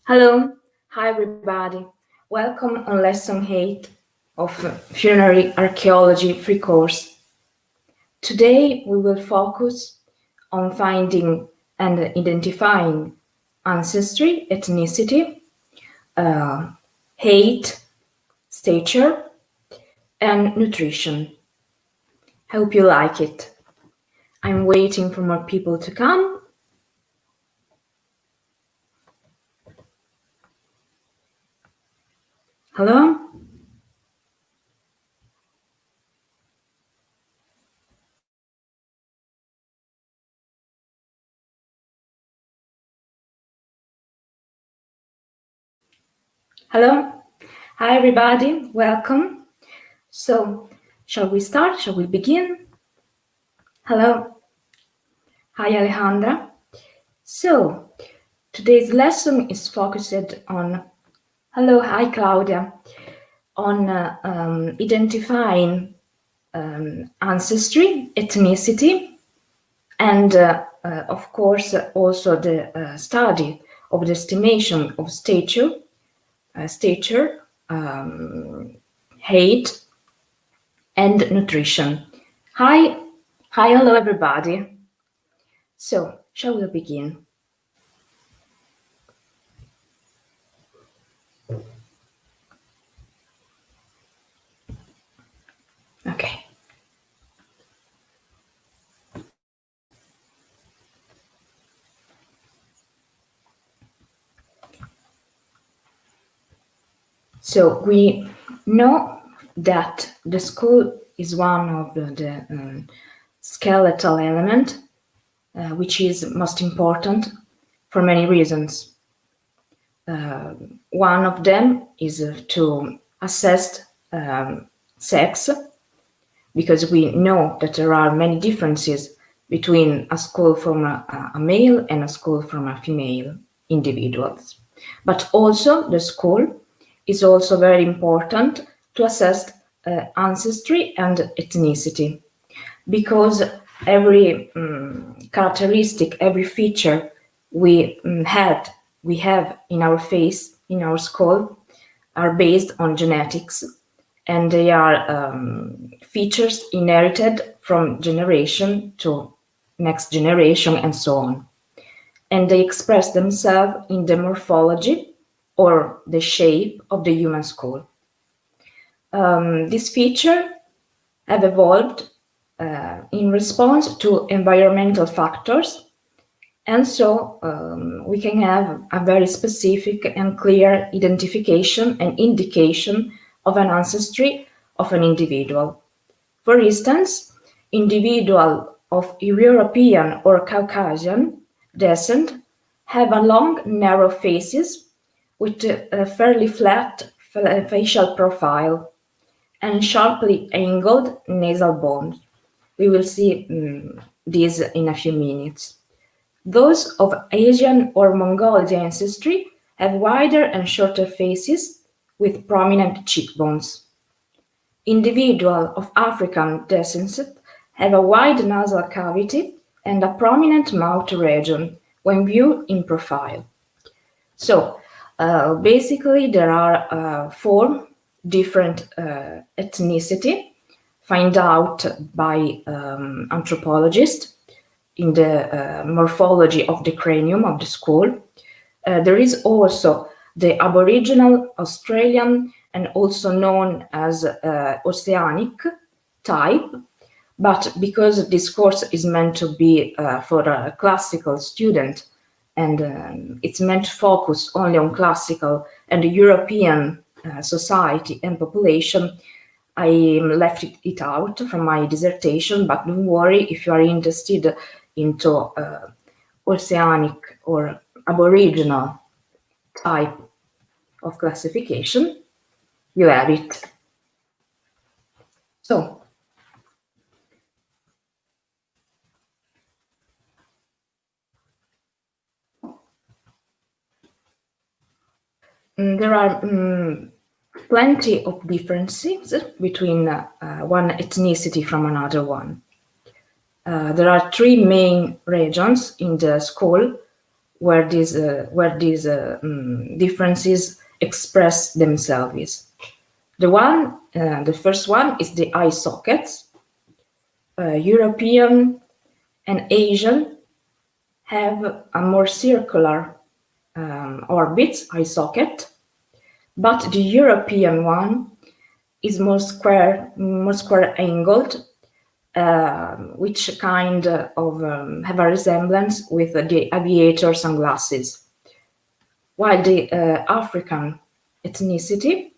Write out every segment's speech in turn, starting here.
Hello, hi everybody. Welcome on lesson 8 of Funerary Archaeology free course. Today we will focus on finding and identifying ancestry, ethnicity, height, stature, and nutrition. Hope you like it. I'm waiting for more people to come. Hello? Hello? Hi everybody, welcome. So, shall we start? Shall we begin? Hello. Hi Alejandra. So, today's lesson is focused on, hello, hi Claudia, on identifying ancestry, ethnicity, and of course also the study of the estimation of stature, height, and nutrition. Hi, hello everybody. So, shall we begin? Okay. So we know that the skull is one of the skeletal element, which is most important for many reasons. One of them is to assess sex, because we know that there are many differences between a skull from a male and a skull from a female individuals. But also the skull is also very important to assess ancestry and ethnicity, because every characteristic, every feature we have in our face, in our skull, are based on genetics, and they are features inherited from generation to next generation and so on. And they express themselves in the morphology or the shape of the human skull. This feature have evolved in response to environmental factors, and so we can have a very specific and clear identification and indication of an ancestry of an individual. For instance, individuals of European or Caucasian descent have a long, narrow faces with a fairly flat facial profile and sharply angled nasal bone. We will see this in a few minutes. Those of Asian or Mongolian ancestry have wider and shorter faces with prominent cheekbones. Individuals of African descent have a wide nasal cavity and a prominent mouth region when viewed in profile. So, basically, there are 4 different ethnicity found out by anthropologists in the morphology of the cranium of the skull. There is also the Aboriginal, Australian, and also known as Oceanic type, but because this course is meant to be for a classical student, and it's meant to focus only on classical and European society and population, I left it out from my dissertation, but don't worry, if you are interested into Oceanic or Aboriginal type of classification, you have it. So, there are plenty of differences between one ethnicity from another one. There are 3 main regions in the skull where these differences express themselves. The first one is the eye sockets. European and Asian have a more circular orbits, eye socket, but the European one is more square angled, which kind of have a resemblance with the aviator sunglasses, while the African ethnicity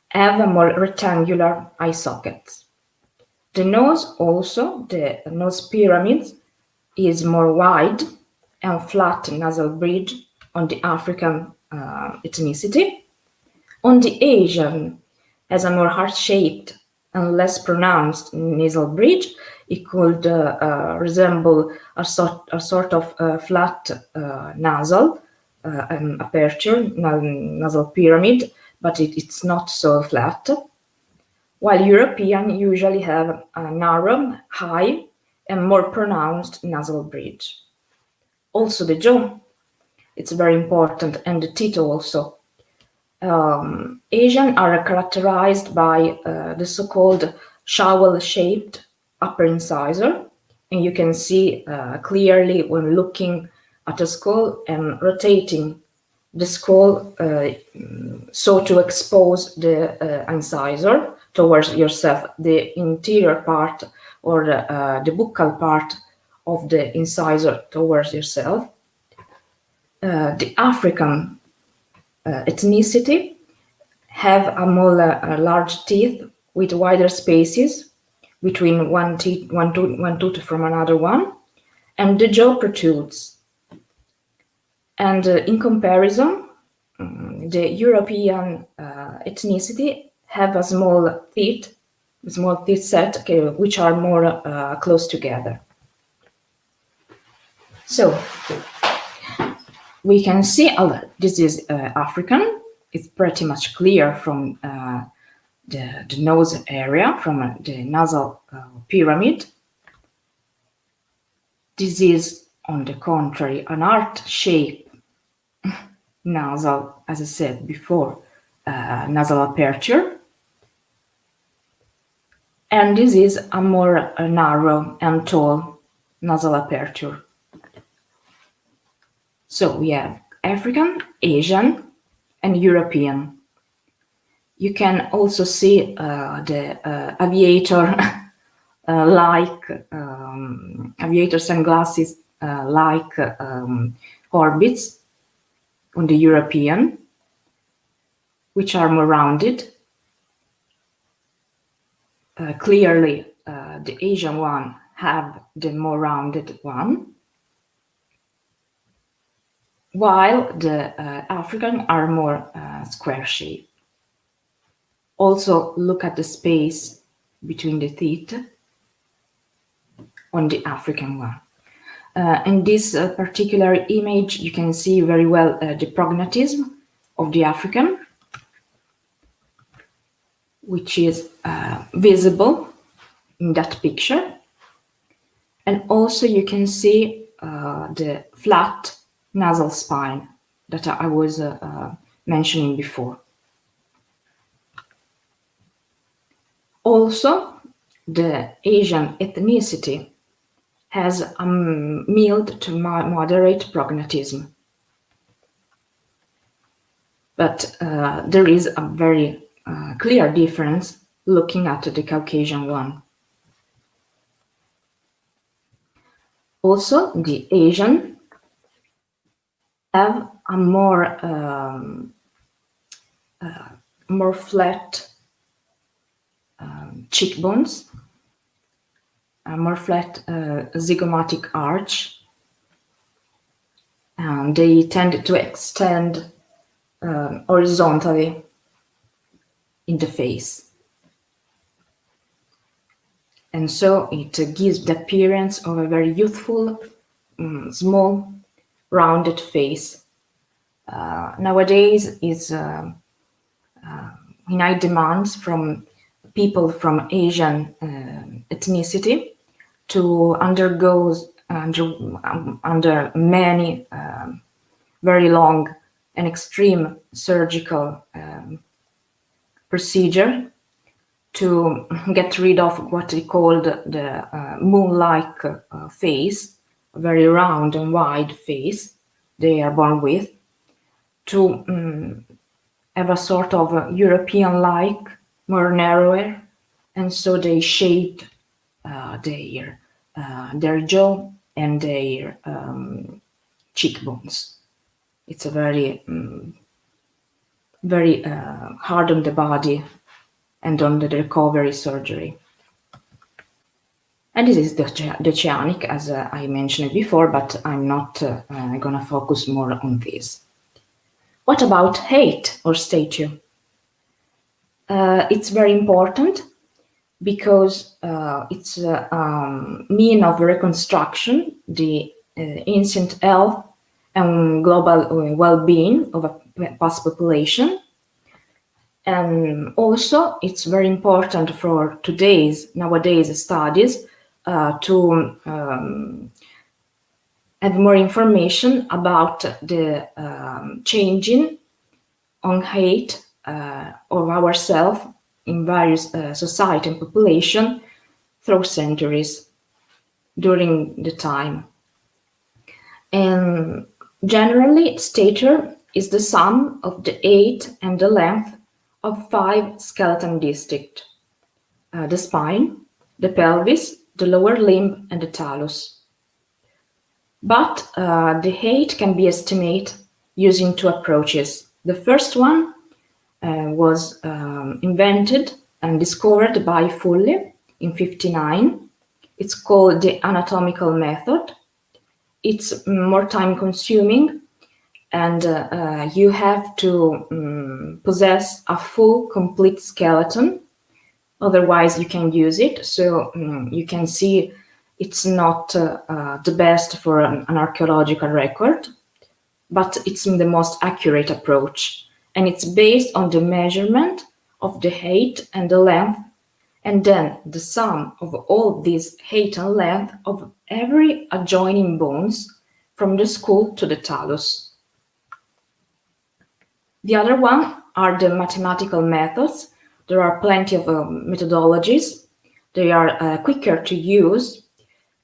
have a more rectangular eye sockets. The nose also, the nose pyramid, is more wide and flat nasal bridge on the African ethnicity. On the Asian, has a more heart-shaped and less pronounced nasal bridge. It could resemble a sort of flat nasal aperture, nasal pyramid, but it's not so flat. While European usually have a narrow, high, and more pronounced nasal bridge. Also the jaw, it's very important, and the teeth also. Asian are characterized by the so-called shovel-shaped upper incisor, and you can see clearly when looking at a skull and rotating the skull so to expose the incisor towards yourself, the interior part or the buccal part of the incisor towards yourself. The African ethnicity have a more large teeth with wider spaces between one tooth from another one, and the jaw protrudes. And in comparison, the European ethnicity have a small teeth set, which are more close together. So we can see this is African. It's pretty much clear from the nose area, from the nasal pyramid. This is, on the contrary, an heart-shaped nasal, as I said before, nasal aperture. And this is a more narrow and tall nasal aperture. So we have African, Asian, and European. You can also see the aviator aviator sunglasses like orbits on the European, which are more rounded. Clearly, the Asian one have the more rounded one, while the African are more square shape. Also, look at the space between the teeth on the African one. In this particular image, you can see very well the prognatism of the African, which is visible in that picture. And also you can see the flat nasal spine that I was mentioning before. Also, the Asian ethnicity has a mild to moderate prognatism. But there is a very clear difference looking at the Caucasian one. Also, the Asian have a more flat cheekbones, a more flat zygomatic arch, and they tend to extend horizontally in the face. And so it gives the appearance of a very youthful, small, rounded face. Nowadays, it's in high demand from people from Asian ethnicity to undergo under many very long and extreme surgical procedure to get rid of what they called the moon-like face, a very round and wide face they are born with, to have a sort of European-like, more narrower, and so they shaped their jaw and their cheekbones. It's a very, very hard on the body and on the recovery surgery. And this is the oceanic, as I mentioned before, but I'm not gonna focus more on this. What about height or stature? It's very important because it's a mean of reconstruction, the ancient health and global well-being of a past population. And also, it's very important for nowadays studies to have more information about the changing on height of ourselves in various society and population through centuries during the time. And generally, stature is the sum of the height and the length of 5 skeleton districts: the spine, the pelvis, the lower limb, and the talus. But the height can be estimated using 2 approaches. The first one was invented and discovered by Fully in 1959. It's called the anatomical method. It's more time consuming, and you have to possess a full, complete skeleton. Otherwise, you can use it. So you can see it's not the best for an archaeological record, but it's the most accurate approach. And it's based on the measurement of the height and the length, and then the sum of all these height and length of every adjoining bones from the skull to the talus. The other one are the mathematical methods. There are plenty of methodologies. They are quicker to use,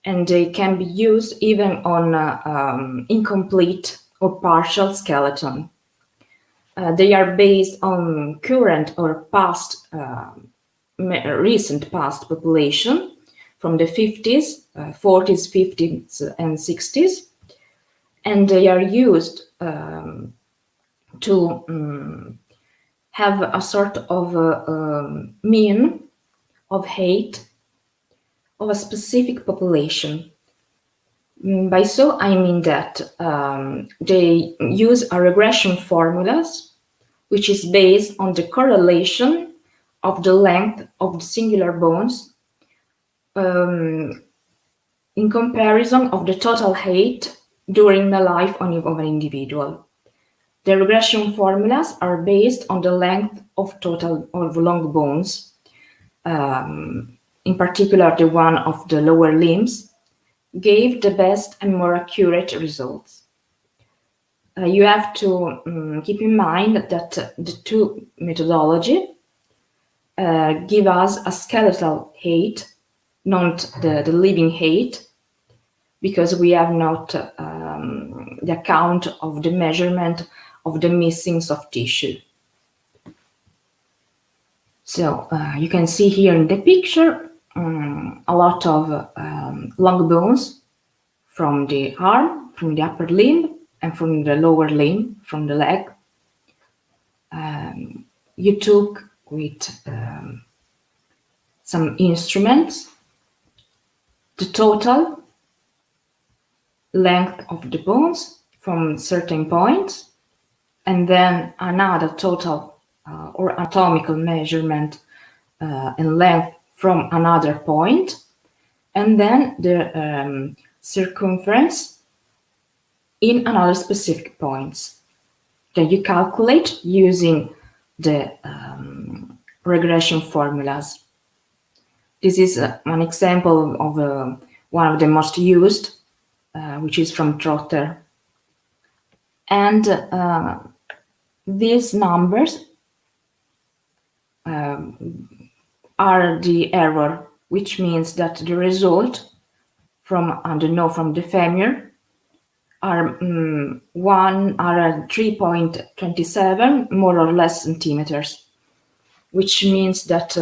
and they can be used even on incomplete or partial skeleton. They are based on current or past, recent past population from the 50s, 40s, 50s, and 60s, and they are used to have a sort of mean of height of a specific population. By so I mean that they use a regression formulas which is based on the correlation of the length of the singular bones in comparison of the total height during the life of an individual. The regression formulas are based on the length of total of long bones, in particular the one of the lower limbs, gave the best and more accurate results. You have to keep in mind that the 2 methodology give us a skeletal height, not the living height, because we have not the account of the measurement of the missing soft tissue. So you can see here in the picture a lot of long bones from the arm, from the upper limb, and from the lower limb, from the leg. You took with some instruments the total length of the bones from certain points, and then another total or anatomical measurement and length from another point, and then the circumference in another specific points. Then you calculate using the regression formulas. This is an example of one of the most used which is from Trotter. And these numbers are the error, which means that the result from from the femur are 3.27 more or less centimeters, which means that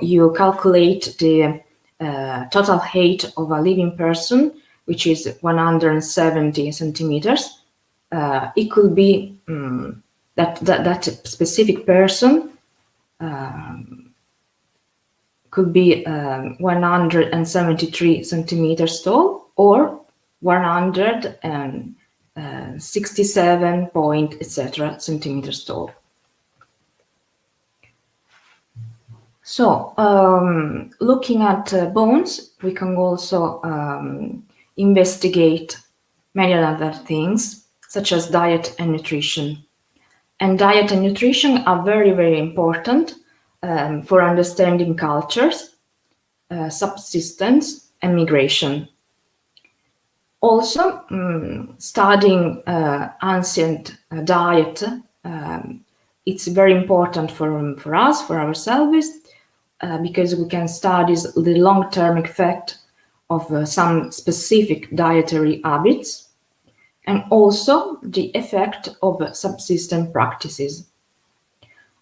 you calculate the total height of a living person, which is 170 centimeters. It could be that specific person could be 173 centimeters tall or 167 point, etc. centimeters tall. So, looking at bones, we can also investigate many other things, such as diet and nutrition. And diet and nutrition are very, very important for understanding cultures, subsistence, and migration. Also, studying ancient diet, it's very important for us, for ourselves, because we can study the long-term effect of some specific dietary habits, and also the effect of subsistence practices.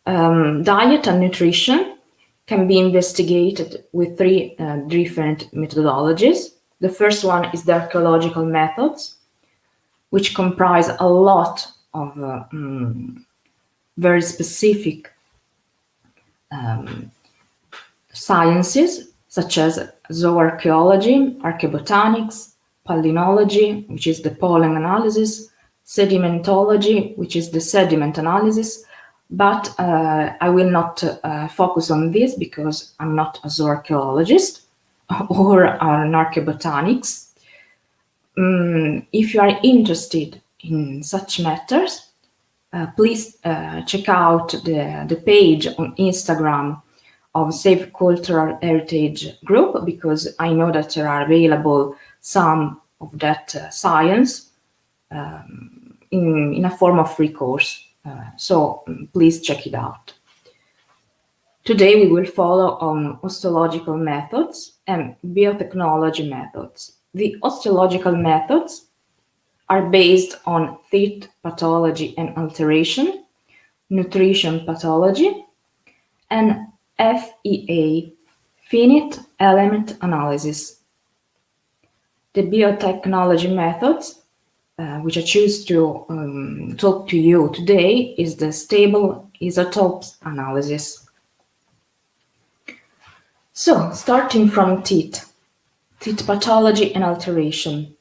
Diet and nutrition can be investigated with three different methodologies. The first one is the archaeological methods, which comprise a lot of very specific sciences, such as zooarchaeology, archaeobotanics, palynology, which is the pollen analysis, sedimentology, which is the sediment analysis, but I will not focus on this because I'm not a zooarchaeologist or an archaeobotanics. If you are interested in such matters, please check out the page on Instagram of Save Cultural Heritage Group, because I know that there are available some of that science in a form of free course. So please check it out. Today we will follow on osteological methods and biotechnology methods. The osteological methods are based on teeth pathology and alteration, nutrition pathology, and FEA, finite element analysis. The biotechnology methods, which I choose to talk to you today, is the stable isotopes analysis. So, starting from teeth pathology and alteration.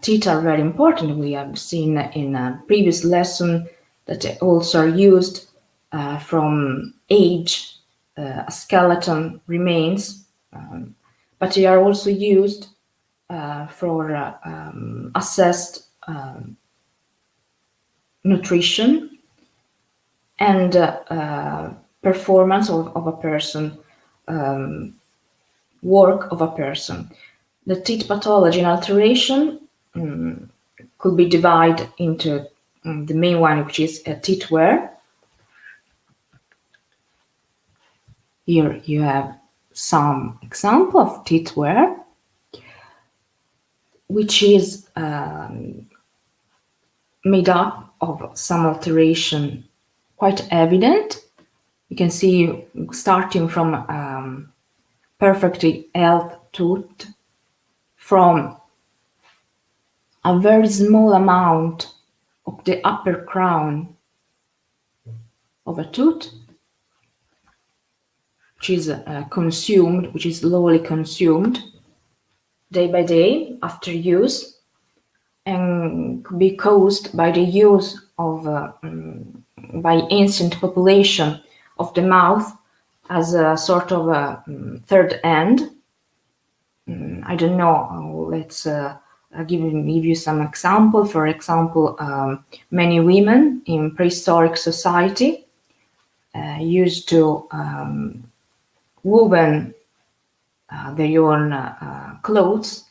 Teeth are very important. We have seen in a previous lesson that they also are used from age, skeleton remains, but they are also used for assessed nutrition and performance of a person, work of a person. The teeth pathology and alteration could be divided into the main one, which is teeth wear. Here you have some example of teeth wear, which is made up of some alteration quite evident. You can see starting from perfectly healthy tooth, from a very small amount of the upper crown of a tooth, which is consumed, which is slowly consumed day by day after use, and could be caused by the use of by ancient population of the mouth as a sort of a third end. I don't know. Let's give you some example. For example, many women in prehistoric society used to woven their own clothes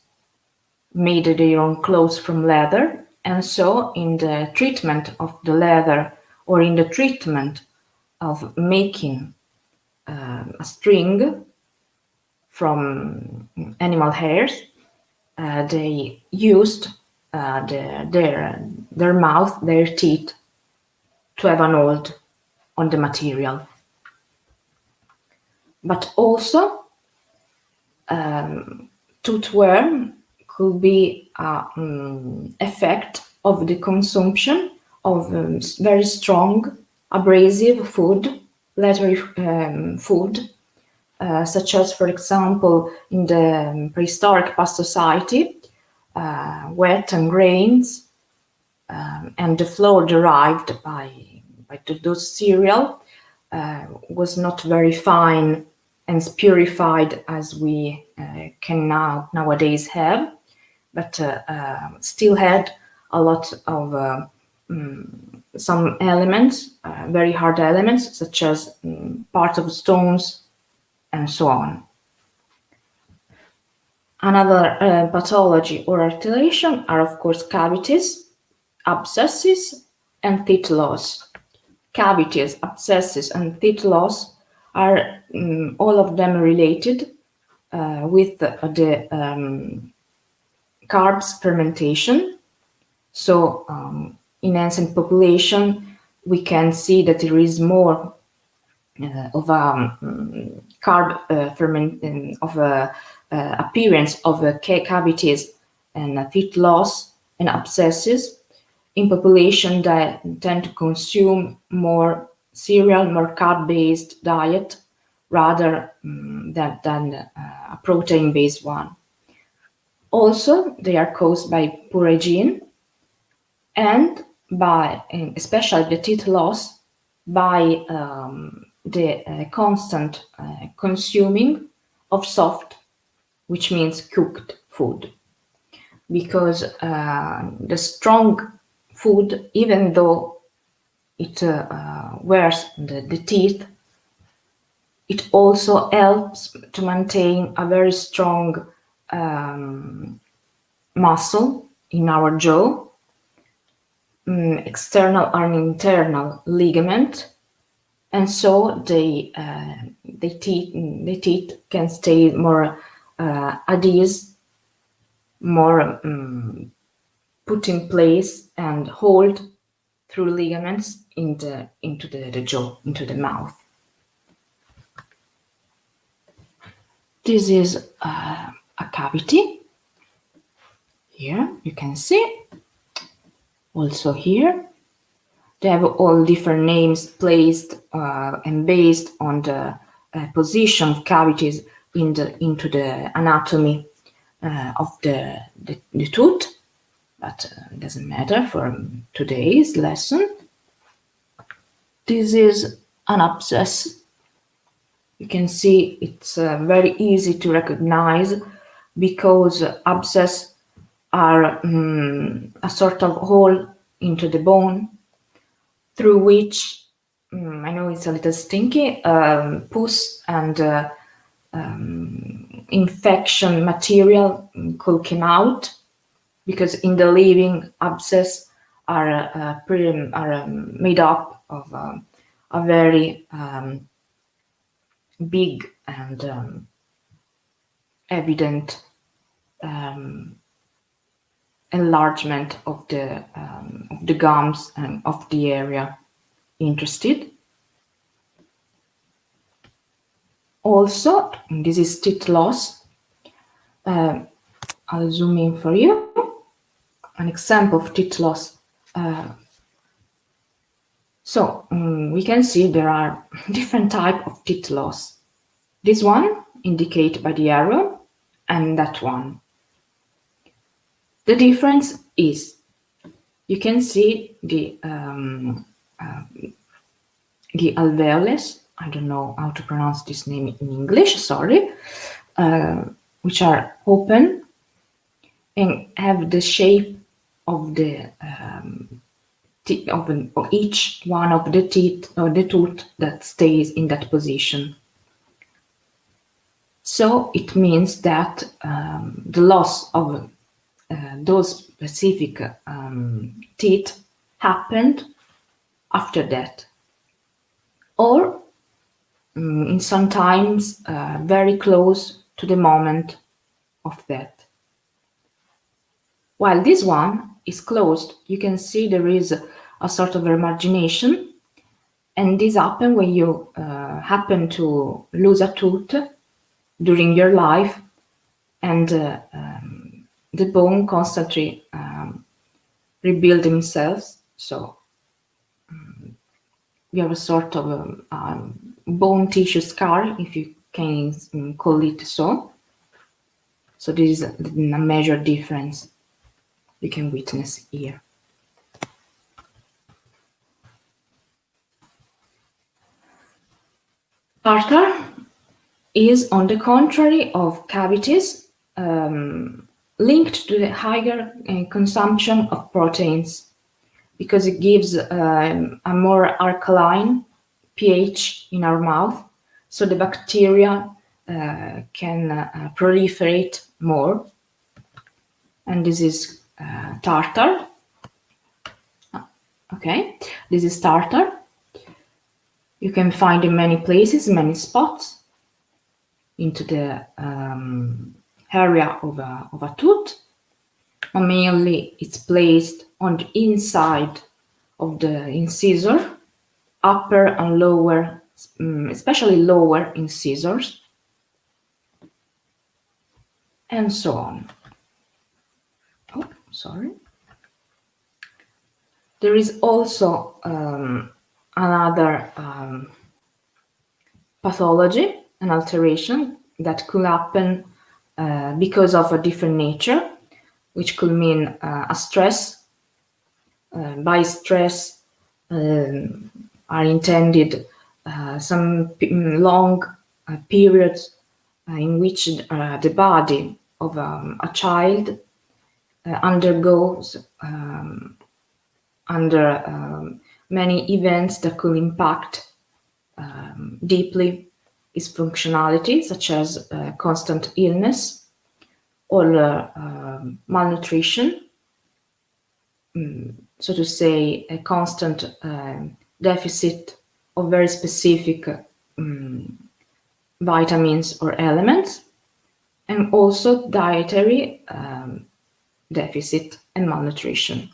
made their own clothes from leather, and so in the treatment of the leather or in the treatment of making a string from animal hairs, they used their mouth, their teeth, to have an hold on the material. But also, tooth wear could be an effect of the consumption of very strong abrasive food, leathery food, such as, for example, in the prehistoric past society, wet and grains, and the flour derived by those cereal was not very fine and purified as we can nowadays have, but still had a lot of some elements, very hard elements, such as part of stones and so on. Another pathology or alteration are, of course, cavities, abscesses, and teeth loss. Cavities, abscesses, and teeth loss are all of them related with the carbs fermentation. So in ancient population, we can see that there is more of a carb ferment of appearance of cavities and teeth loss and abscesses in population that tend to consume more cereal, more carb-based diet rather than a protein-based one. Also, they are caused by poor hygiene and by, especially the teeth loss, by the constant consuming of soft, which means cooked food. Because the strong food, even though it wears the teeth, it also helps to maintain a very strong muscle in our jaw, external and internal ligament, and so the teeth can stay more at ease, more put in place and hold through ligaments into the jaw, into the mouth. This is a cavity. Here you can see. Also here, they have all different names placed and based on the position of cavities into the anatomy of the tooth, but it doesn't matter for today's lesson. This is an abscess. You can see it's very easy to recognize because abscess are a sort of hole into the bone through which, I know it's a little stinky, pus and infection material could come out, because in the living abscess are made up of a very big and evident enlargement of the gums and of the area interested. Also, this is teeth loss. I'll zoom in for you. An example of teeth loss. So we can see there are different types of teeth loss. This one indicated by the arrow, and that one. The difference is you can see the alveoles. I don't know how to pronounce this name in English. Sorry, which are open and have the shape of the of each one of the teeth or the tooth that stays in that position. So it means that the loss of those specific teeth happened after death, or in sometimes very close to the moment of death. While this one is closed, you can see there is a sort of remargination, and this happens when you happen to lose a tooth during your life, and the bone constantly rebuild themselves. So we have a sort of bone tissue scar, if you can call it so. So this is a major difference you can witness here. Tartar is, on the contrary of cavities, linked to the higher consumption of proteins, because it gives a more alkaline pH in our mouth, so the bacteria can proliferate more. And this is tartar. Okay, this is tartar. You can find in many places, many spots into the area of a tooth. And mainly it's placed on the inside of the incisor, upper and lower, especially lower incisors, and so on. Oh, sorry. There is also another pathology, an alteration that could happen because of a different nature, which could mean a stress. By stress are intended some long periods in which the body of a child undergoes under many events that could impact deeply its functionality, such as constant illness or malnutrition, so to say, a constant deficit of very specific vitamins or elements, and also dietary deficit and malnutrition.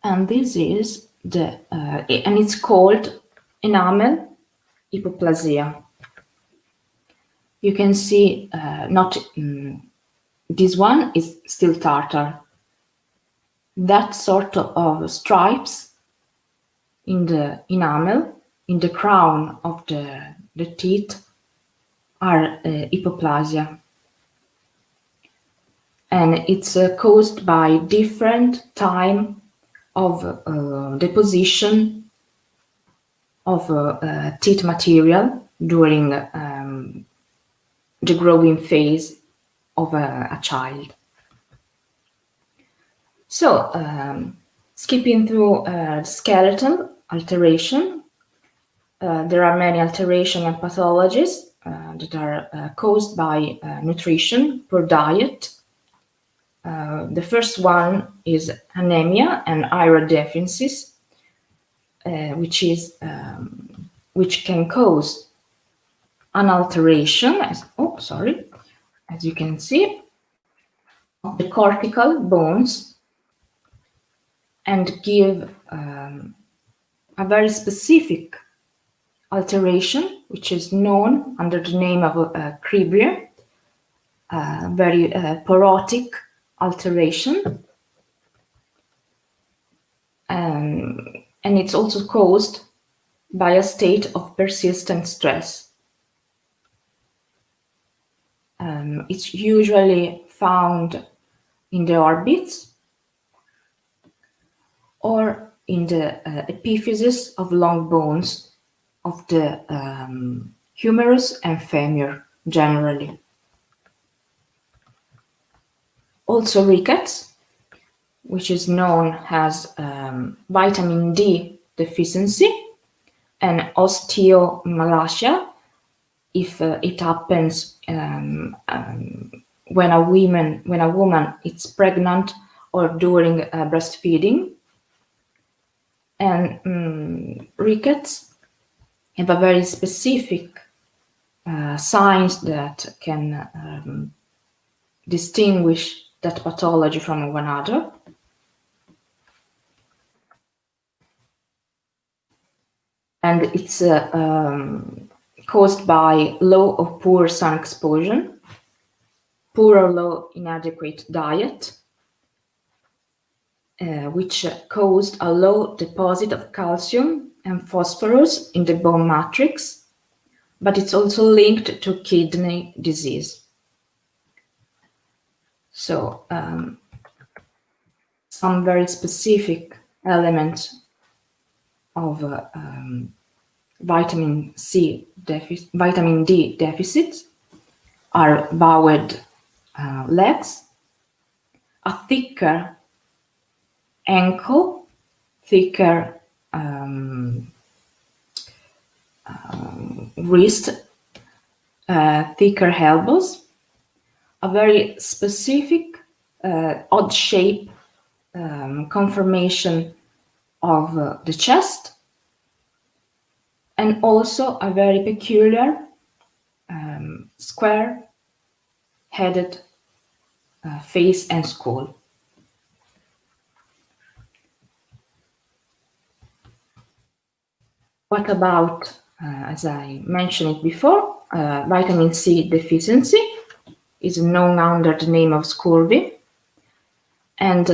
And this is the and it's called enamel hypoplasia. You can see not this one is still tartar. That sort of stripes in the enamel, in the crown of the teeth, are hypoplasia. And it's caused by different time of deposition of teeth material during the growing phase of a child. So, skipping through skeletal alteration, there are many alteration and pathologies that are caused by nutrition, poor diet. The first one is anemia and iron deficiencies, which can cause an alteration, as you can see, of the cortical bones, and give a very specific alteration, which is known under the name of cribrier, very porotic alteration, and it's also caused by a state of persistent stress. It's usually found in the orbits or in the epiphysis of long bones of the humerus and femur generally. Also rickets, which is known as vitamin D deficiency, and osteomalacia, if it happens when a woman is pregnant or during breastfeeding. And rickets have a very specific signs that can distinguish that pathology from one another. And it's caused by low or poor sun exposure, poor or low inadequate diet, which caused a low deposit of calcium and phosphorus in the bone matrix, but it's also linked to kidney disease. So some very specific elements of vitamin D deficits are bowed legs, a thicker ankle, thicker wrist, thicker elbows, a very specific odd shape conformation of the chest, and also a very peculiar square-headed face and skull. What about, as I mentioned it before, vitamin C deficiency is known under the name of scurvy, and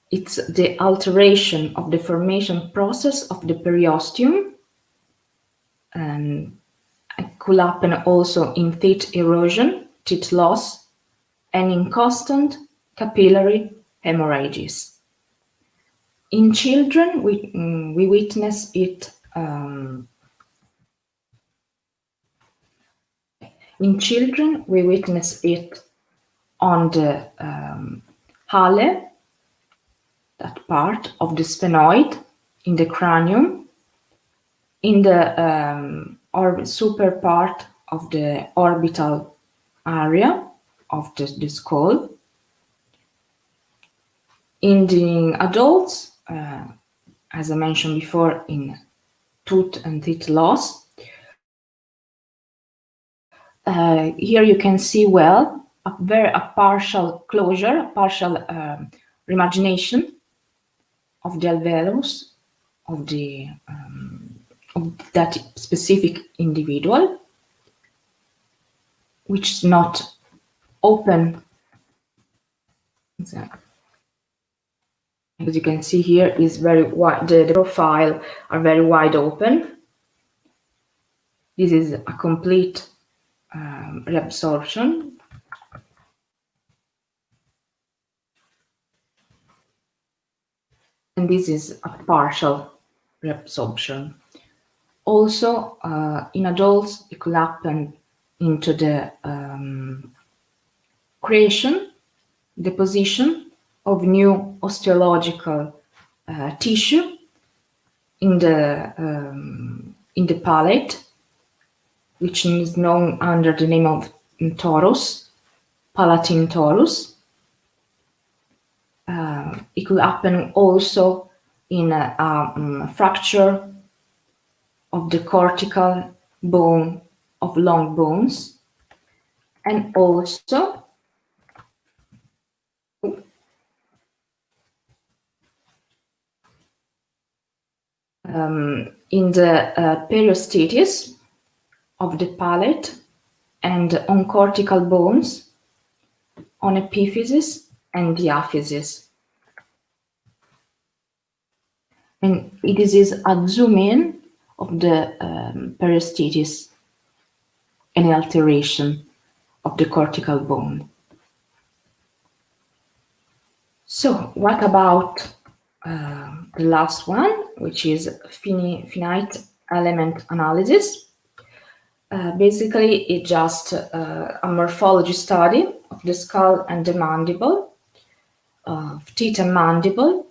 it's the alteration of the formation process of the periosteum, and it could happen also in teeth erosion, teeth loss, and in constant capillary hemorrhages. In children, we witness it. In children, we witness it on the hale, that part of the sphenoid in the cranium, in the super part of the orbital area of the skull. In the adults, as I mentioned before, in tooth and teeth loss, here you can see well a partial closure, a partial remargination of the alveolus of that specific individual, which is not open. As you can see here, is very wide. The profile are very wide open. This is a complete reabsorption. And this is a partial reabsorption. Also, in adults, it could happen into the creation, deposition of new osteological tissue in the palate, which is known under the name of torus, palatine torus. It could happen also in a fracture of the cortical bone of long bones, and also in the periostetis of the palate and on cortical bones, on epiphysis and diaphysis. And this is a zoom in of the periostetis and alteration of the cortical bone. So what about the last one, which is finite element analysis? Basically, it's just a morphology study of the skull and the mandible, of teeth and mandible,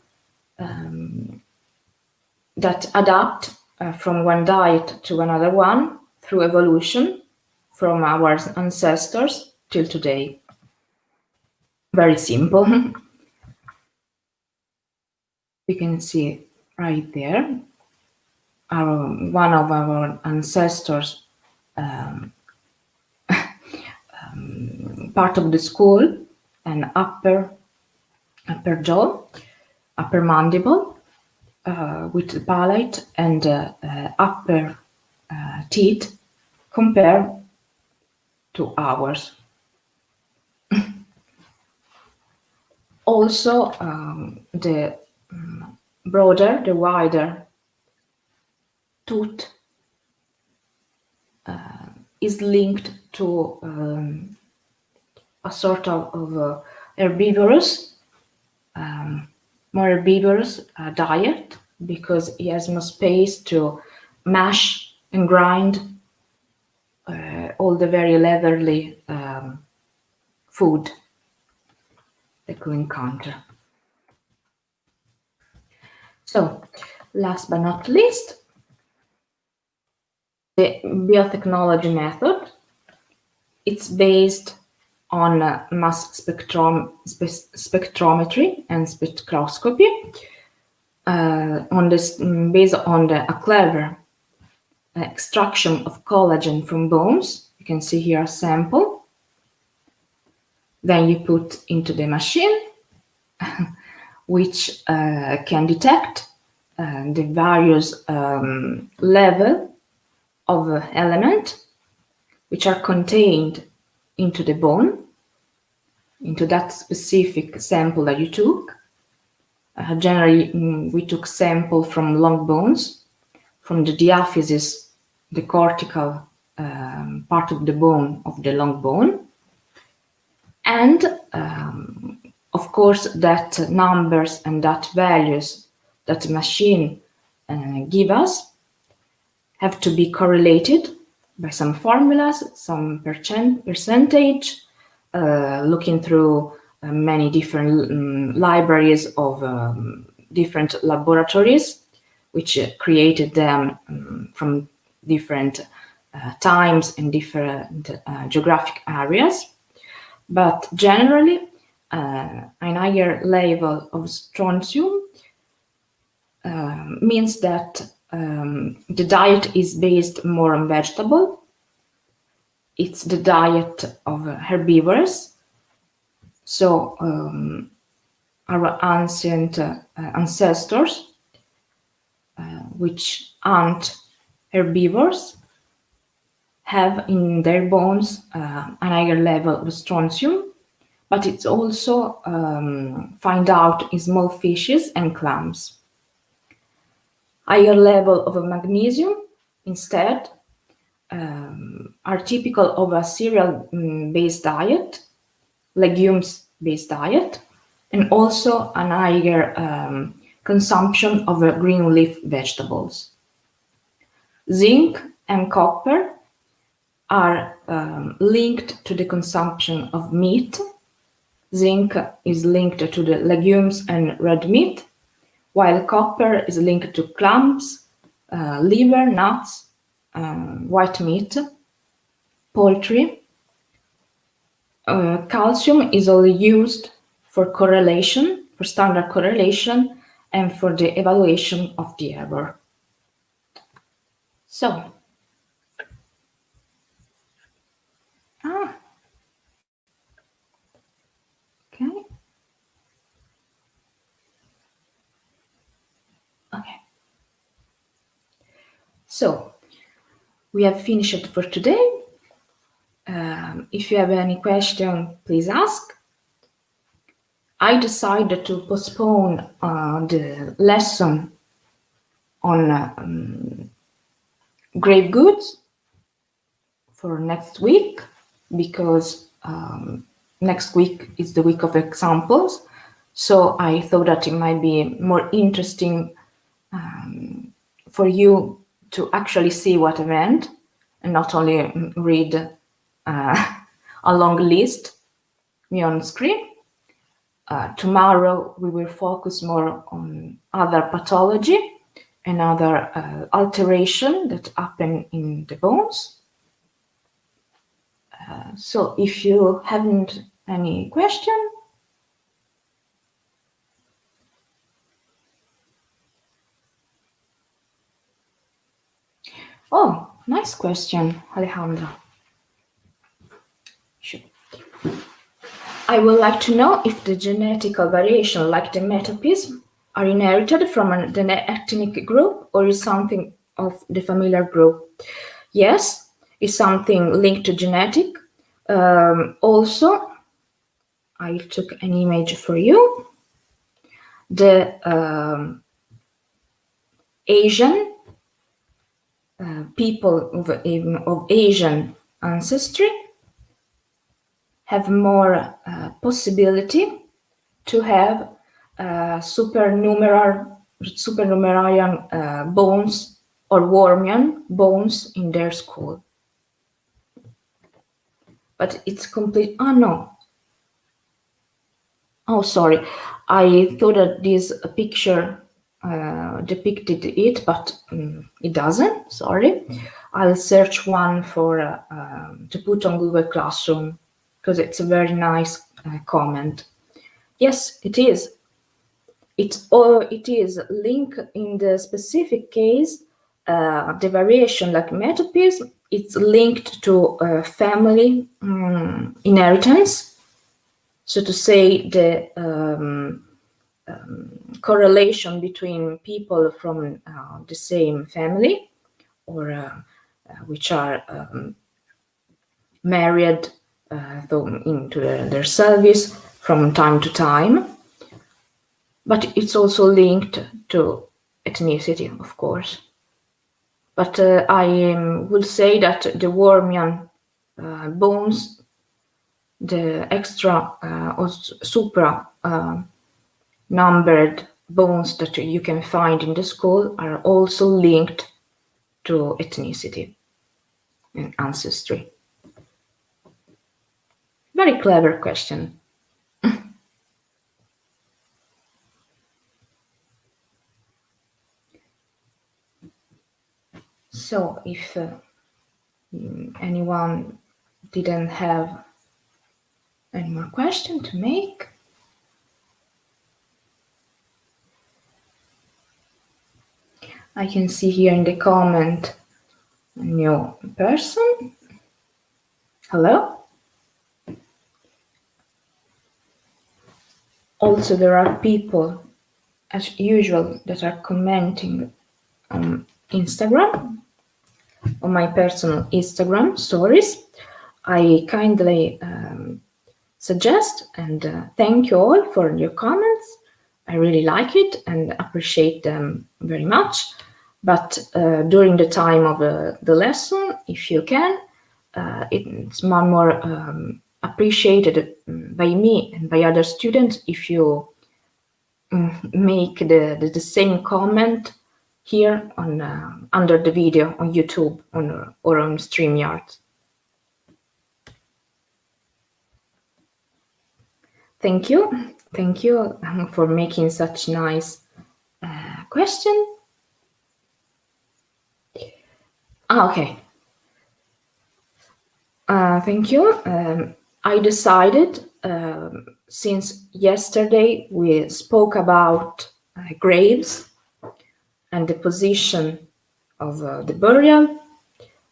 that adapt from one diet to another one through evolution from our ancestors till today. Very simple. We can see right there one of our ancestors, part of the skull, an upper jaw, upper mandible, with the palate and upper teeth compared to ours. Also, the broader, the wider tooth is linked to a sort of herbivorous, more herbivorous diet, because he has no space to mash and grind all the very leathery food that we encounter. So, last but not least, the biotechnology method. It's based on mass spectrometry and spectroscopy, based on a clever extraction of collagen from bones. You can see here a sample. Then you put into the machine, which can detect the various level of element which are contained into the bone, into that specific sample that you took. Generally, we took sample from long bones, from the diaphysis, the cortical part of the bone of the long bone. And of course, that numbers and that values that the machine give us have to be correlated by some formulas, some percentage, looking through many different libraries of different laboratories, which created them from different times and different geographic areas. But generally, an higher level of strontium means that the diet is based more on vegetable. It's the diet of herbivores. So our ancient ancestors, which aren't herbivores, have in their bones a higher level of strontium, but it's also found out in small fishes and clams. Higher level of magnesium, instead, are typical of a cereal-based diet, legumes-based diet, and also a higher consumption of green leaf vegetables. Zinc and copper are linked to the consumption of meat. Zinc is linked to the legumes and red meat, while copper is linked to clams, liver, nuts, white meat, poultry. Calcium is only used for correlation, for standard correlation, and for the evaluation of the error. So, okay. Okay. So, we have finished for today. If you have any question, please ask. I decided to postpone the lesson on grave goods for next week, because next week is the week of examples. So I thought that it might be more interesting for you to actually see what I meant and not only read a long list me on screen. Tomorrow we will focus more on other pathology and other alteration that happen in the bones. So if you haven't any question, oh, nice question, Alejandra. Sure. I would like to know if the genetical variation, like the metapism, are inherited from the ethnic group or is something of the familiar group. Yes, is something linked to genetic. Also, I took an image for you. The Asian people of Asian ancestry have more possibility to have supernumerarian bones or Wormian bones in their skull. But it's complete. Oh no. Oh, sorry. I thought that this picture depicted it, but it doesn't. Sorry. I'll search one for to put on Google Classroom because it's a very nice comment. Yes, it is. It is linked in the specific case. The variation, like metapism, it's linked to family inheritance. So to say, the correlation between people from the same family or which are married into their service from time to time. But it's also linked to ethnicity, of course. But I will say that the Wormian bones, the extra or supra numbered bones that you can find in the skull are also linked to ethnicity and ancestry. Very clever question. So if anyone didn't have any more question to make, I can see here in the comment a new person. Hello. Also, there are people, as usual, that are commenting on Instagram, on my personal Instagram stories. I kindly suggest and thank you all for your comments. I really like it and appreciate them very much. But during the time of the lesson, if you can, it's more appreciated by me and by other students if you make the same comment here on under the video on YouTube or on StreamYard. Thank you for making such nice question. Okay. Thank you. I decided, since yesterday we spoke about graves and the position of the burial,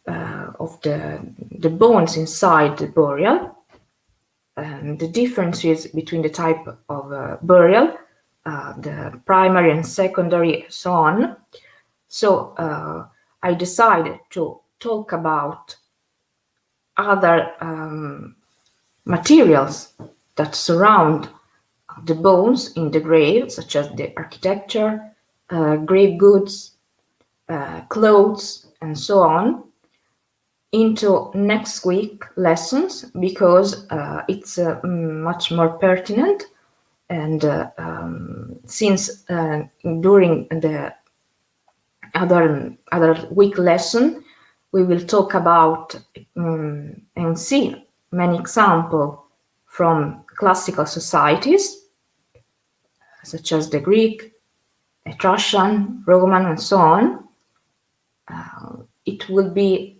of the bones inside the burial, and the differences between the type of burial, the primary and secondary, so on. So I decided to talk about other materials that surround the bones in the grave, such as the architecture, grave goods, clothes, and so on, into next week lessons because it's much more pertinent. And since during the other week lesson, we will talk about and see many examples from classical societies, such as the Greek, Etruscan, Roman, and so on. It will be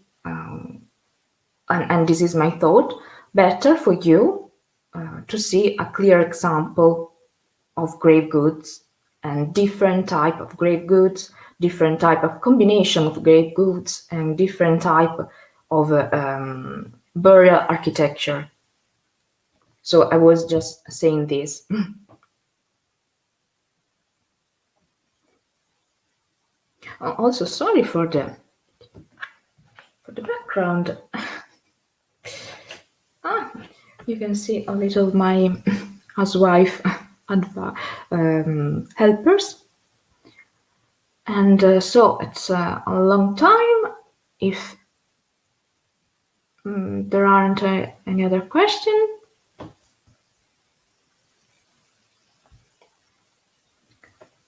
and this is my thought, better for you to see a clear example of grave goods and different type of grave goods, different type of combination of grave goods, and different type of burial architecture. So I was just saying this. Also, sorry for the background. You can see a little of my housewife helpers. And so it's a long time. If there aren't any other questions,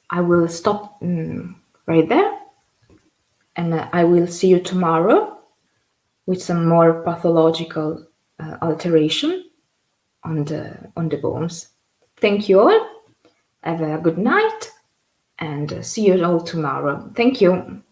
I will stop right there, and I will see you tomorrow with some more pathological alteration on the bones. Thank you all. Have a good night, and see you all tomorrow. Thank you.